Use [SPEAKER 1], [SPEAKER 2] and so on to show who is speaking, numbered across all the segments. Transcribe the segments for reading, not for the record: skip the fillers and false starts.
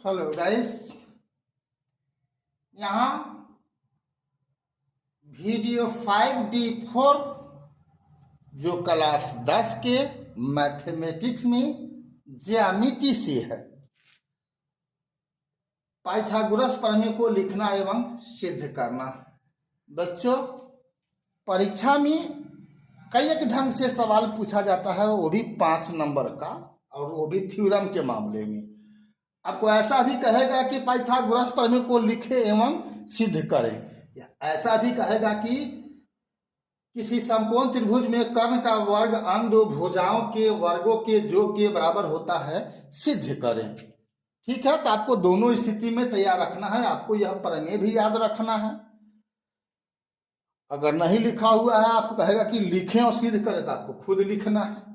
[SPEAKER 1] Hello guys, यहाँ video 5D4 जो class 10 के मैथमेटिक्स में ज्यामिति से है, पाइथागोरस प्रमेय को लिखना एवं सिद्ध करना। बच्चों, परीक्षा में कई एक ढंग से सवाल पूछा जाता है, वो भी 5 नंबर का, और वो भी थ्योरम के मामले में। आपको ऐसा भी कहेगा कि पाइथागोरस प्रमेय को लिखे एवं सिद्ध करें, ऐसा भी कहेगा कि किसी समकोण त्रिभुज में कर्ण का वर्ग अन्य दो भुजाओं के वर्गों के योग के बराबर होता है, सिद्ध करें। ठीक है, तो आपको दोनों स्थिति में तैयार रखना है। आपको यह प्रमेय भी याद रखना है। अगर नहीं लिखा हुआ है, आपको कहेगा कि लिखें और सिद्ध करें, तो आपको खुद लिखना है।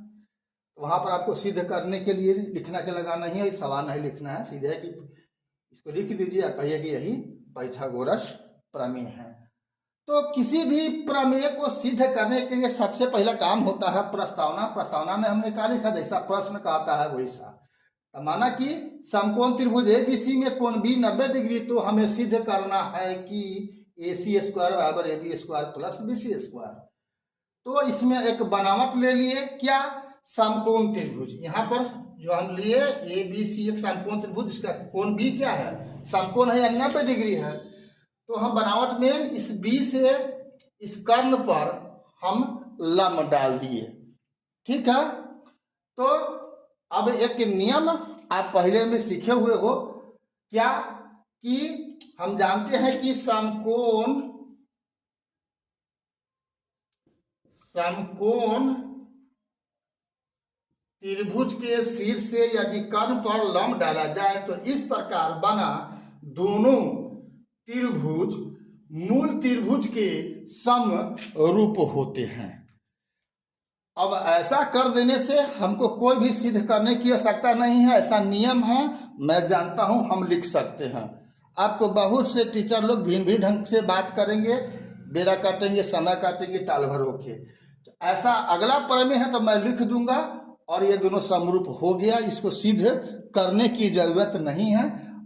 [SPEAKER 1] वहां पर आपको सिद्ध करने के लिए लिखना के लगा नहीं है, सवाल नहीं लिखना है, सीधे है कि इसको लिख दीजिए, कहिए कि यही पाइथागोरस प्रमेय है। तो किसी भी प्रमेय को सिद्ध करने के लिए सबसे पहला काम होता है प्रस्तावना। प्रस्तावना में हमने क्या लिखा, जैसा प्रश्न का आता है वैसा। तो माना कि समकोण त्रिभुज एबीसी में कोण बी 90 डिग्री, तो हमें सिद्ध करना है कि AC² बराबर AB² प्लस BC²। तो इसमें एक बनावट ले लिए, क्या, समकोण त्रिभुज। यहाँ पर जो हम लिए ABC एक समकोण त्रिभुज, जिसका कोण B क्या है, समकोण है, 90 डिग्री है। तो हम बनावट में इस B से इस कर्ण पर हम लंब डाल दिए। ठीक है, तो अब एक नियम आप पहले में सीखे हुए हो, क्या, कि हम जानते हैं कि समकोण त्रिभुज के शीर्ष से यदि कर्ण पर लंब डाला जाए तो इस प्रकार बना दोनों त्रिभुज मूल त्रिभुज के समरूप होते हैं। अब ऐसा कर देने से हमको कोई भी सिद्ध करने की आवश्यकता नहीं है, ऐसा नियम है, मैं जानता हूं, हम लिख सकते हैं। आपको बहुत से टीचर लोग भिन्न भिन्न ढंग से बात करेंगे, बेरा काटेंगे, समय काटेंगे, टाल भर होके। ऐसा अगला प्रमेय है तो मैं लिख दूंगा और ये दोनों समरूप हो गया, इसको सिद्ध करने की जरूरत नहीं है।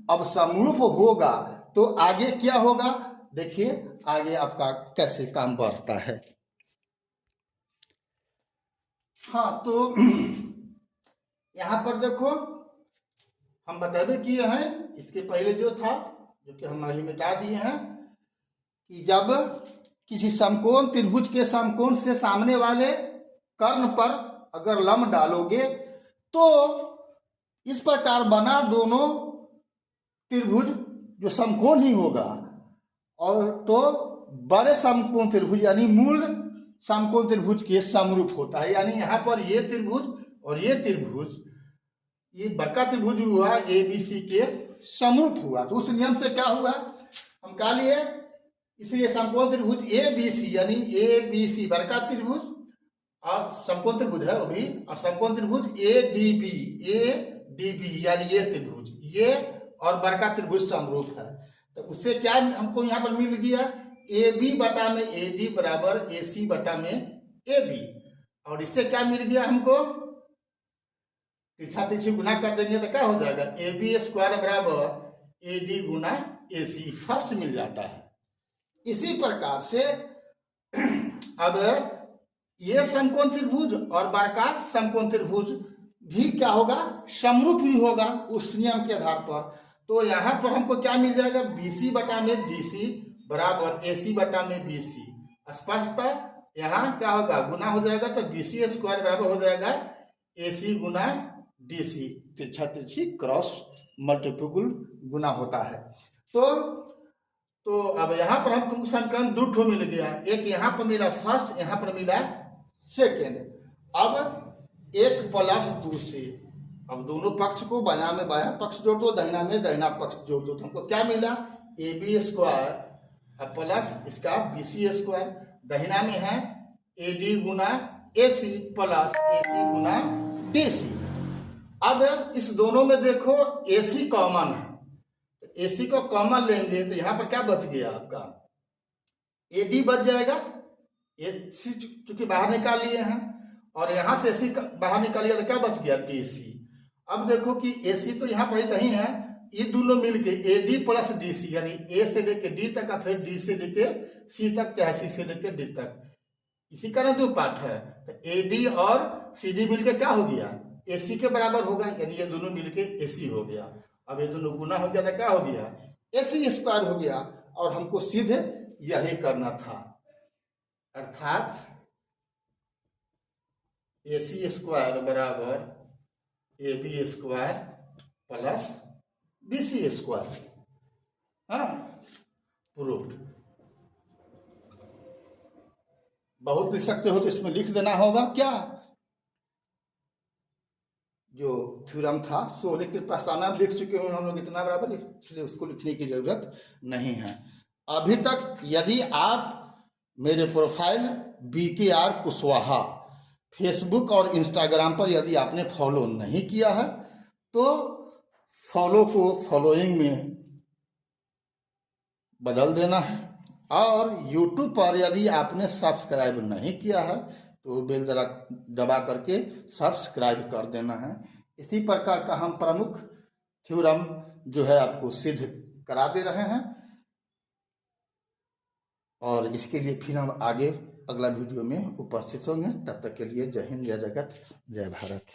[SPEAKER 1] अब समरूप होगा तो आगे क्या होगा, देखिए आगे आपका कैसे काम बढ़ता है। हाँ, तो यहां पर देखो, हम बतावे किए हैं, इसके पहले जो था, जो कि हम अभी मिटा दिए हैं, कि जब किसी समकोण त्रिभुज के समकोण से सामने वाले कर्ण पर अगर लंब डालोगे तो इस प्रकार बना दोनों त्रिभुज जो समकोण ही होगा, और तो बड़े समकोण त्रिभुज यानी मूल समकोण त्रिभुज के समरूप होता है। यानी यहाँ पर ये त्रिभुज और ये त्रिभुज, ये बड़का त्रिभुज हुआ ABC के समरूप हुआ। तो उस नियम से क्या हुआ, हम क्या लिए, इसलिए समकोण त्रिभुज ABC यानी ABC बड़का त्रिभुज और समकोण त्रिभुज है वो भी, और समकोण त्रिभुज ADB यानी ये त्रिभुज, ये और बड़का त्रिभुज समरूप है। तो उससे क्या हमको यहाँ पर मिल गया, AB बटा में AD बराबर AC बटा में AB। और इससे क्या मिल गया हमको, तिरछा तिरछी गुना कर देंगे तो क्या हो जाएगा, AB² बराबर AD गुना AC, फर्स्ट मिल जाता है। इसी प्रकार से अब ये समकोण त्रिभुज और बड़का समकोण त्रिभुज भी क्या होगा, समरूप ही होगा उस नियम के आधार पर। तो यहाँ पर हमको क्या मिल जाएगा, BC बटा में DC बराबर AC बटा में BC। स्पष्टतः यहाँ क्या होगा, गुना हो जाएगा, तो BC² बराबर हो जाएगा AC गुना DC। तिरछा तिरछी क्रॉस मल्टीपल गुना होता है। तो अब यहाँ पर हमको समीकरण 2 ठो मिल गया, एक यहाँ पर मिला फर्स्ट, यहाँ पर मिला सेकेंड। अब 1 + 2 से अब दोनों पक्ष को बायां में बायां पक्ष जोड़ दो, दाहिना में दाहिना पक्ष जोड़ दो, तो हमको क्या मिला, AB² प्लस इसका BC², दाहिना में है AD गुना AC प्लस AC गुना DC। अब इस दोनों में देखो AC कॉमन है, तो AC को कॉमन लेंगे तो यहाँ पर क्या बच गया आपका, AD बच जाएगा, AC चूंकि बाहर निकाल लिए हैं, और यहाँ से AC बाहर निकाल लिया तो क्या बच गया, DC। अब देखो कि AC तो यहाँ पर ही नहीं है, ये दोनों मिलके AD प्लस DC, यानी A से लेके D तक और फिर D से लेके C तक, चाहे C से लेके D तक, इसी का ना दो पार्ट है। तो AD और CD मिलके क्या हो गया, AC के बराबर होगा, यानी ये दोनों मिलके AC हो गया। अब ये दोनों गुना हो गया तो क्या हो गया, AC स्क्वायर हो गया। और हमको सीधे यही करना था, अर्थात AC स्क्वायर बराबर AB square plus BC square. हाँ, प्रूफ। बहुत लिख सकते हो तो इसमें लिख देना होगा क्या, जो थ्योरम था सो, लेकिन प्रस्तावना लिख चुके हो हम लोग इतना बराबर, इसलिए उसको लिखने की जरूरत नहीं है अभी तक। यदि आप मेरे प्रोफाइल BKR कुशवाहा फेसबुक और इंस्टाग्राम पर यदि आपने फॉलो नहीं किया है तो फॉलो को फॉलोइंग में बदल देना है, और यूट्यूब पर यदि आपने सब्सक्राइब नहीं किया है तो बेल दबा करके सब्सक्राइब कर देना है। इसी प्रकार का हम प्रमुख थ्योरम जो है आपको सिद्ध करा दे रहे हैं, और इसके लिए फिर हम आगे अगला वीडियो में उपस्थित होंगे। तब तक के लिए जय हिंद, जय जगत, जय भारत।